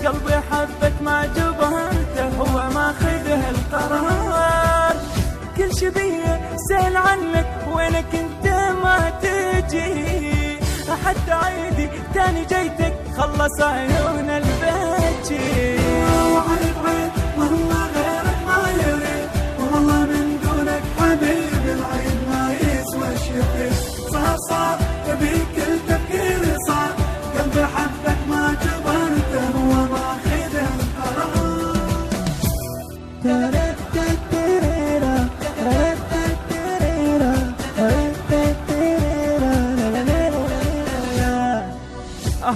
قلبي حبك ما جبرته هو ما خذه القرار. كل شي بيه سأل عنك وينك انت ما تجي، حتى عيدي تاني جيتك خلص عيون البكي. وعيد عيد والله غيرك ما يريد، والله من دونك حبيب العيد ما يسوى شيء. صار بيك التفكير صار، قلبي حبك ما جبرته هو ما خذه القرار.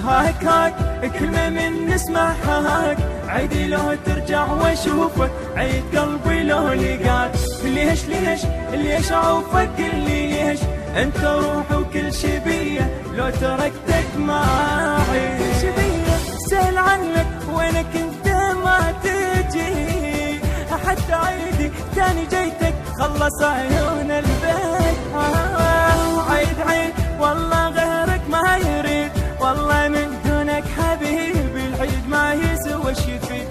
هاك كلمة من نسمعها هاك، عيدي لو ترجع واشوفك، عيد قلبي لو لقاك. ليش عوفك ليش انت روحي وكل شي بيه، لو تركتك ما اعيش. كل شي بيه سأل عنك وينك انت ما تجي، حتى عيدي تاني جيتك خلص عيون البيت. عيد والله غيرك ما يريد، والله من دونك حبيبي العيد ما يسوى شي فيه.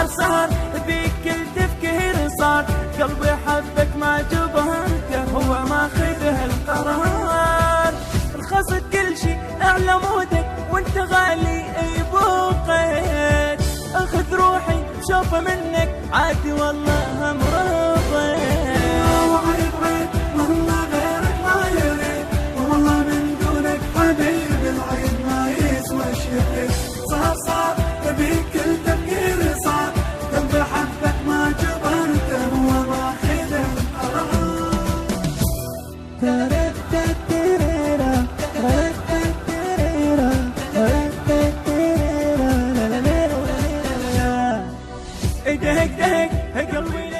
السهر بيك التفكير صار، قلبي حبك ما جبرته هو ما خذه القرار. رخصت كل شي اعلى مودك وانت غالي اي بوقيت، اخذ روحي شوفه منك عادي والله مرضيت. وعيد عيد والله غيرك ما يريد، والله من دونك حبيب العيد ما يسوى شيء. صار بيك التفكير صار، قلبي حبك ما جبرته هو ما خذه القرار. دهك قلبي